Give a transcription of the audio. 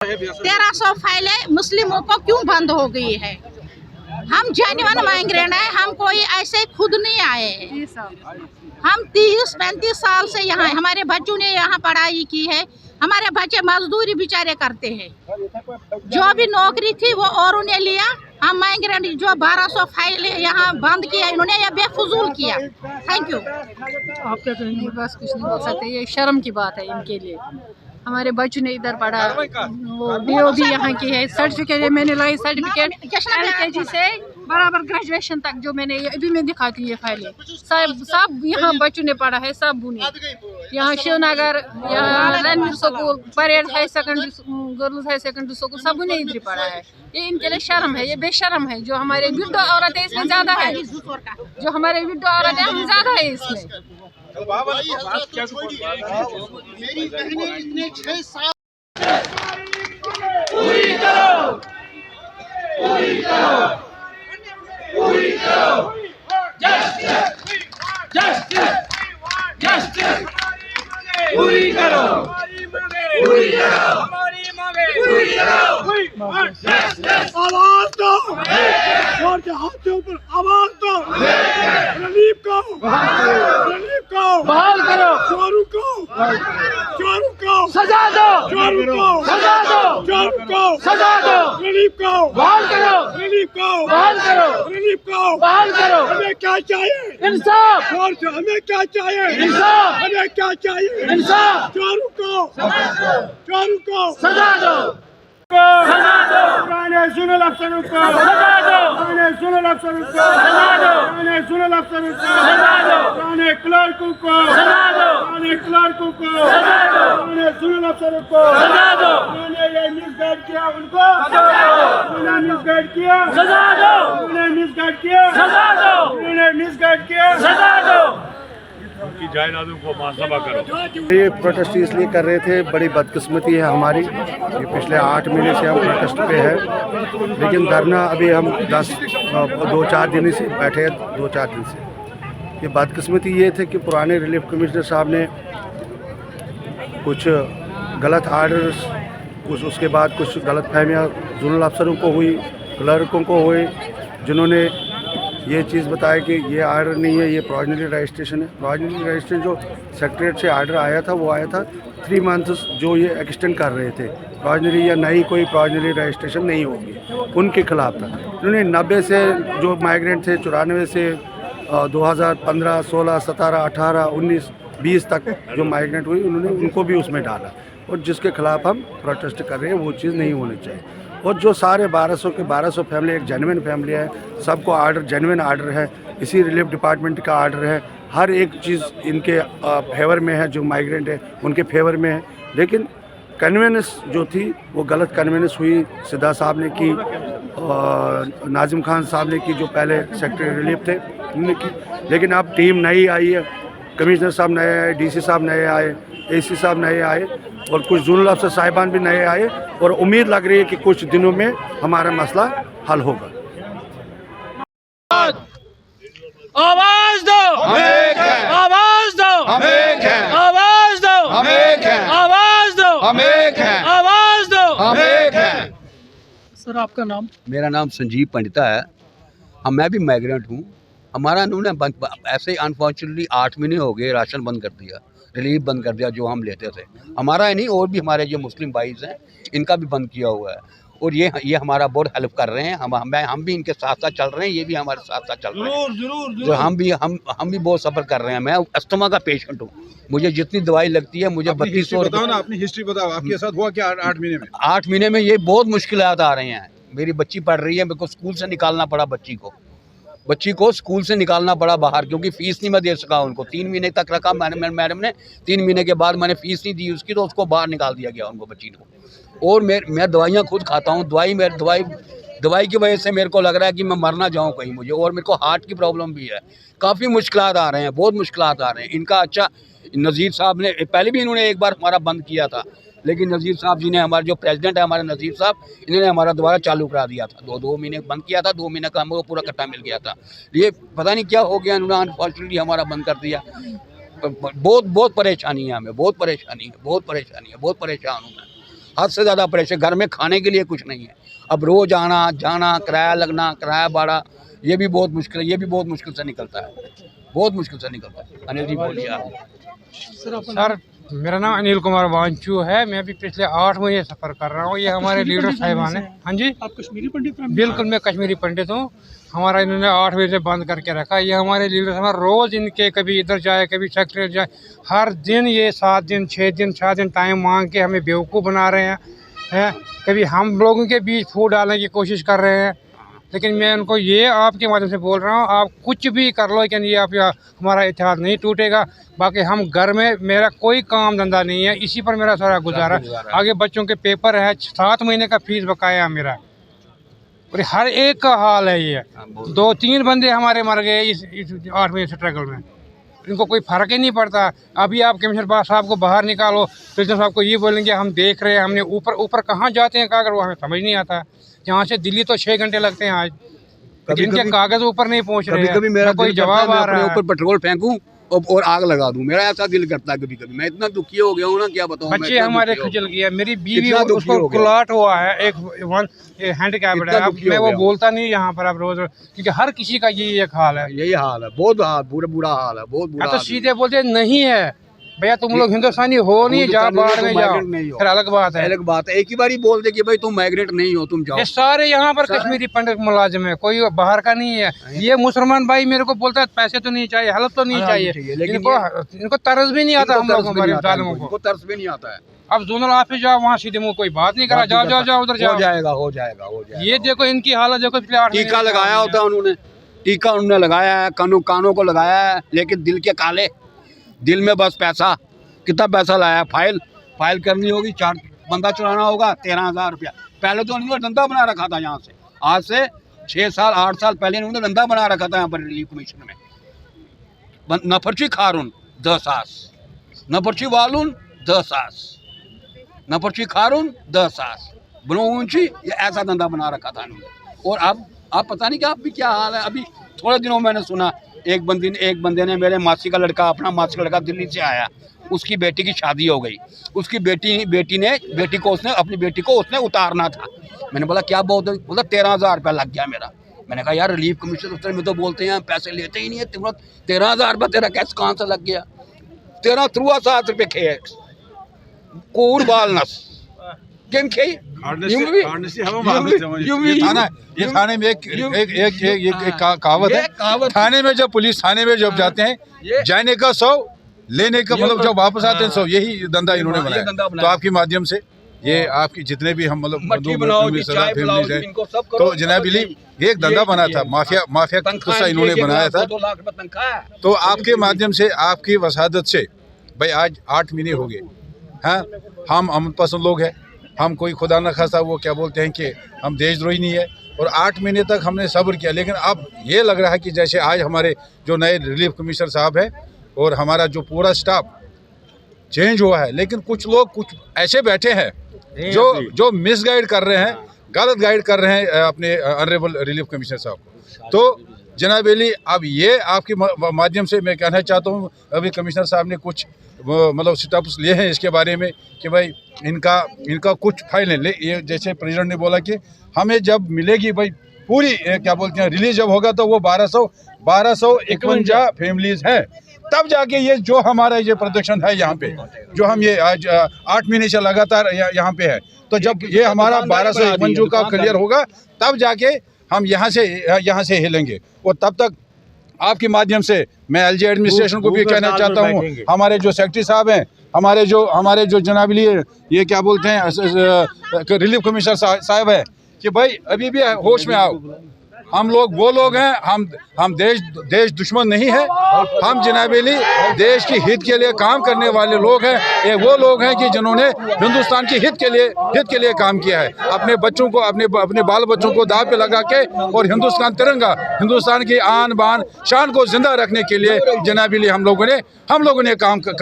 1300 फाइलें मुस्लिमों को क्यों बंद हो गई है? हम जेन्युइन माइग्रेंट हैं, हम कोई ऐसे खुद नहीं आए हैं। हम 30-35 साल से यहाँ हैं। हमारे बच्चों ने यहाँ पढ़ाई की है, हमारे बच्चे मजदूरी बेचारे करते हैं। जो भी नौकरी थी वो औरों ने लिया। हम माइग्रेंट जो 1200 फाइलें यहाँ बंद किया, इन्होंने ये बेफजूल किया। Thank you. आप क्या कहेंगे? बस कुछ नहीं बोल सकते, ये शर्म की बात है इनके लिए। हमारे बच्चों ने इधर पढ़ा, वो डीओ भी यहाँ की है, सर्टिफिकेट मैंने लाई, सर्टिफिकेट LKG से बराबर ग्रेजुएशन तक जो मैंने अभी मैं दिखाती हूँ ये फाइलें सब यहाँ बच्चों ने पढ़ा है, सब बुनी। यहाँ शिवनगर, यहाँ Ranveer school, parade high secondary, girls high secondary school, सब ने इधर पढ़ा है। ये इनके लिए शर्म है, ये बेशर्म है। जो हमारे विधवा औरत है इसमें ज़्यादा है, जो हमारे विधवा औरत है हम ज़्यादा है इसमें। मेरी बहनें इतने 6 साल पूरी करो, पूरी करो, पूरी करो। जस्टिस, जस्टिस, जस्टिस, पूरी करो, पूरी करो, पूरी करो। जस्टिस, आवाज दो, और के हाथों ऊपर आवाज दो। रिलीफ को, रिलीफ को बहाल करो, चोरों को, चोरों को सजा दो, चोरों को सजा दो, चोरों को सजा दो, रिलीफ को बहाल करो, रिलीफ को बहाल करो, रिलीफ को बहाल करो। हमें क्या चाहिए? इंसाफ, और से हमें क्या चाहिए? इंसाफ, हमें क्या चाहिए? इंसाफ, चोरों को, चोरों को सजा दो, सजा दो, पुराने सुनल अफसरों को सजा दो, पुराने सुनल अफसरों को सजा दो, पुराने सुनल अफसरों को सजा दो, पुराने क्लर्कों को सजा दो, पुराने क्लर्कों को सजा दो, पुराने सुनल अफसरों को सजा दो, उन्होंने ये मिसगाइड किया, उनको उन्होंने मिसगाइड किया, सजा दो, उन्होंने मिसगाइड किया, सजा दो, उन्होंने मिसगाइड किया। सजा दो। ये प्रोटेस्ट इसलिए कर रहे थे, बड़ी बदकिस्मती है हमारी, ये पिछले 8 महीने से हम प्रोटेस्ट पे है, लेकिन धरना अभी हम 2-4 दिन से बैठे हैं, 2-4 दिन से। ये बदकिस्मती ये थे कि पुराने रिलीफ कमिश्नर साहब ने कुछ गलत आर्डर्स, उसके बाद कुछ गलत फहमियाँ जोनल अफसरों को हुई, क्लर्कों को हुई, जिन्होंने ये चीज़ बताया कि ये आर्डर नहीं है, ये प्रोविजनली रजिस्ट्रेशन है। प्रोविजनली रजिस्ट्रेशन जो सेक्रेटरीट से आर्डर आया था वो आया था 3 मंथ्स, जो ये एक्सटेंड कर रहे थे प्रोविजनली, या नई कोई प्रोविजनली रजिस्ट्रेशन नहीं होगी, उनके खिलाफ था। उन्होंने 90 से जो माइग्रेंट थे, 94 से 2015, 16, 17, 18, 19, 20 तक जो माइग्रेंट हुई, उन्होंने उनको भी उसमें डाला, और जिसके खिलाफ हम प्रोटेस्ट कर रहे हैं वो चीज़ नहीं होनी चाहिए। और जो सारे 1200 के 1200 फैमिली एक जेन्युइन फैमिली है, सबको आर्डर जेन्युइन आर्डर है, इसी रिलीफ डिपार्टमेंट का आर्डर है, हर एक चीज़ इनके फेवर में है, जो माइग्रेंट है उनके फेवर में है। लेकिन कन्वेंस जो थी वो गलत कन्वेंस हुई, सिद्धा साहब ने की, नाजिम खान साहब ने की, जो पहले सेक्रेटरी रिलीफ थे उन्होंने की। लेकिन अब टीम नई आई है, कमिश्नर साहब नए आए, DC साहब नए आए, AC साहब नए आए, और कुछ जोनल अफसर साहिबान भी नए आए, और उम्मीद लग रही है कि कुछ दिनों में हमारा मसला हल होगा। आवाज दो, आवाज दो, आवाज दो, आवाज दो, आवाज दो। सर आपका नाम? मेरा नाम संजीव पंडिता है। मैं भी माइग्रेंट हूँ। हमारा उन्होंने ऐसे अनफॉर्चुनेटली 8 महीने हो गए राशन बंद कर दिया, रिलीफ बंद कर दिया जो हम लेते थे। हमारा ही नहीं, और भी हमारे जो मुस्लिम भाईज़ हैं इनका भी बंद किया हुआ है, और ये हमारा बहुत हेल्प कर रहे हैं। हम भी इनके साथ साथ चल रहे हैं, ये भी हमारे साथ साथ चल रहे हैं। जो हम भी बहुत सफ़र कर रहे हैं। मैं अस्थमा का पेशेंट हूँ, मुझे जितनी दवाई लगती है, मुझे 3200 बताओ ना, अपनी हिस्ट्री बताओ, आपके साथ हुआ क्या 8 महीने में? 8 महीने में ये बहुत मुश्किलात आ रही हैं। मेरी बच्ची पढ़ रही है, मेरे को स्कूल से निकालना पड़ा बच्ची को स्कूल से निकालना पड़ा बाहर, क्योंकि फ़ीस नहीं मैं दे सका उनको। 3 महीने तक रखा मैडम ने, 3 महीने के बाद मैंने फ़ीस नहीं दी उसकी, तो उसको बाहर निकाल दिया गया उनको, बच्ची को। और मैं दवाइयाँ खुद खाता हूँ, दवाई की वजह से मेरे को लग रहा है कि मैं मर ना जाऊँ कहीं मुझे, और मेरे को हार्ट की प्रॉब्लम भी है। काफ़ी मुश्किलात आ रहे हैं, बहुत मुश्किलात आ रहे हैं। इनका अच्छा नज़ीर साहब ने पहले भी इन्होंने एक बार हमारा बंद किया था, लेकिन नज़ीर साहब जी ने, हमारे जो प्रेसिडेंट है हमारे नज़ीर साहब, इन्होंने हमारा दोबारा चालू करा दिया था। 2 महीने बंद किया था, 2 महीने का हमको पूरा कट्टा मिल गया था। ये पता नहीं क्या हो गया, उन्होंने अनफॉर्चुनेटली हमारा बंद कर दिया। बहुत परेशानी है हमें, बहुत परेशानी है, बहुत परेशान हूँ मैं। हद से ज़्यादा प्रेशर, घर में खाने के लिए कुछ नहीं है। अब रोज़ आना जाना, किराया लगना, किराया भाड़ा, ये भी बहुत मुश्किल है, ये भी बहुत मुश्किल से निकलता है, बहुत मुश्किल से निकलता है। अनिल जी बोलिए आप। सर मेरा नाम अनिल कुमार वांचू है, मैं भी पिछले 8 महीने सफ़र कर रहा हूँ। ये हमारे लीडर साहिबान हैं। हाँ जी, आप कश्मीरी पंडित हैं? बिल्कुल, मैं कश्मीरी पंडित हूँ। हमारा इन्होंने 8 बजे से बंद करके रखा। ये हमारे लीडर साहब रोज़ इनके कभी इधर जाए कभी सेक्रेटरी जाए, हर दिन ये 7 दिन 6 दिन 7 दिन टाइम मांग के हमें बेवकूफ़ बना रहे हैं। कभी हम लोगों के बीच फूट डालने की कोशिश कर रहे हैं। लेकिन मैं उनको ये आपके माध्यम से बोल रहा हूँ, आप कुछ भी कर लो लेकिन ये आप हमारा इतिहाद नहीं टूटेगा। बाकी हम घर में, मेरा कोई काम धंधा नहीं है, इसी पर मेरा सारा गुजारा। आगे बच्चों के पेपर है, 7 महीने का फीस बकाया मेरा, और हर एक का हाल है ये। 2-3 बंदे हमारे मर गए इस 8 महीने स्ट्रगल में, इनको कोई फ़र्क ही नहीं पड़ता। अभी आप कमिश्नर साहब को बाहर निकालो, प्रेसिडेंट साहब को ये बोलेंगे हम देख रहे हैं, हमने ऊपर कहाँ जाते हैं कागज़, वो हमें समझ नहीं आता। यहाँ से दिल्ली तो 6 घंटे लगते हैं आज, इनके कागज़ ऊपर नहीं पहुँच रहे हैं। कभी मेरा कोई जवाब आ रहा है, ऊपर पेट्रोल फेंकूं और आग लगा दूं, मेरा ऐसा दिल करता है कभी कभी। मैं इतना दुखी हो गया हूँ ना, क्या बताऊँ। बच्चे हमारे खिंचल गया, मेरी बीवी उसको क्लॉट हुआ है, एक हैंडीकैप्ड है। अब मैं वो बोलता नहीं यहाँ पर अब रोज, क्योंकि हर किसी का यही एक हाल है, यही हाल है, बहुत बुरा हाल है, बहुत बुरा। तो सीधे बोलते नहीं है भैया तुम लोग हिंदुस्तानी हो नहीं, जाओ बाहर में जाओ, फिर अलग बात है। अलग बात है, एक ही बार ही बोल दे कि भाई तुम माइग्रेट नहीं हो, तुम जाओ। ये सारे यहाँ पर कश्मीरी पंडित मुलाजिम है, कोई बाहर का नहीं है। ये मुसलमान भाई मेरे को बोलता है पैसे तो नहीं चाहिए, हलत तो नहीं चाहिए, लेकिन इनको तरस भी नहीं आता, हम लोगों को तरस भी नहीं आता है। अब जोनल ऑफिस जाओ, वहाँ सीधे मुँह कोई बात नहीं करा, जाओ उधर जाओ, हो जाएगा। ये देखो इनकी हालत देखो। टीका लगाया होता उन्होंने, टीका उन्होंने लगाया है, कानों को लगाया है, लेकिन दिल के काले, दिल में बस पैसा। कितना पैसा लाया, फाइल करनी होगी, 4 बंदा चलाना होगा, 13,000 रुपया। पहले तो उन्होंने धंधा बना रखा था यहाँ से, आज से 6 साल 8 साल पहले उन्होंने धंधा बना रखा था यहाँ पर रिलीफ कमीशन में। नफरची खारून 10 आस, नफरची वालून 10 आस, नफरची खारून 10 आस, बनोची, ये ऐसा धंधा बना रखा था उन्होंने। और अब आप पता नहीं कि आप भी क्या हाल है। अभी थोड़े दिनों मैंने सुना एक बंदे ने, मेरे मासी का लड़का दिल्ली से आया, उसकी बेटी की शादी हो गई, उसकी बेटी को उसने उतारना था। मैंने बोला क्या बोलते, बोला 13,000 रुपया लग गया मेरा। मैंने कहा यार रिलीफ कमीशन उत्तर में तो बोलते हैं पैसे लेते ही नहीं है, 13,000 रुपया तेरा कैसे कहाँ से लग गया। 13,000 रुपये खे कोर बालनस गेम खेई। ये थाने में एक कहावत है, थाने में जब पुलिस थाने में जब जाते हैं, जाने का 100 लेने का मतलब जब वापस आते हैं 100, यही धंधा इन्होंने बनाया। तो आपके माध्यम से ये आपकी जितने भी हम मतलब फैमिलीज हैं, तो जनाब अली एक धंधा बना था, माफिया किस्सा इन्होंने बनाया था। तो आपके माध्यम से, आपकी वसादत से भाई आज 8 महीने हो गए। हाँ, हम अमन पसंद लोग हैं, हम कोई खुदा न खासा वो क्या बोलते हैं कि हम देशद्रोही नहीं है, और 8 महीने तक हमने सब्र किया। लेकिन अब ये लग रहा है कि जैसे आज हमारे जो नए रिलीफ कमिश्नर साहब हैं और हमारा जो पूरा स्टाफ चेंज हुआ है, लेकिन कुछ लोग कुछ ऐसे बैठे हैं जो मिसगाइड कर रहे हैं, गलत गाइड कर रहे हैं अपने ऑनरेबल रिलीफ कमिश्नर साहब को। तो जनाब अली, अब ये आपके माध्यम से मैं कहना चाहता हूँ, अभी कमिश्नर साहब ने कुछ मतलब स्टेप्स लिए हैं इसके बारे में कि भाई इनका कुछ फाइलें ले, ये जैसे प्रेसिडेंट ने बोला कि हमें जब मिलेगी भाई पूरी क्या बोलते हैं रिलीज जब होगा, तो वो 1251 फैमिलीज हैं, तब जाके ये जो हमारा ये प्रोटेक्शन है यहाँ पे, जो हम ये आज 8 महीने से लगातार यहाँ पे है, तो जब ये हमारा 1251 का क्लियर होगा, तब जाके हम यहाँ से हिलेंगे। और तब तक आपके माध्यम से मैं एलजी एडमिनिस्ट्रेशन को भी कहना चाहता हूँ, हमारे जो सेक्रेटरी साहब हैं, हमारे जो जनाब ये क्या बोलते हैं रिलीफ कमिश्नर साहब है, कि भाई अभी भी होश में आओ। हम लोग वो लोग हैं, हम देश दुश्मन नहीं है, हम जनाब अली देश की हित के लिए काम करने वाले लोग हैं। ये वो लोग हैं कि जिन्होंने हिंदुस्तान के हित के लिए काम किया है, अपने बच्चों को अपने बाल बच्चों को दाव पे लगा के, और हिंदुस्तान तिरंगा, हिंदुस्तान की आन बान शान को जिंदा रखने के लिए जनाब अली हम लोगों ने काम किया।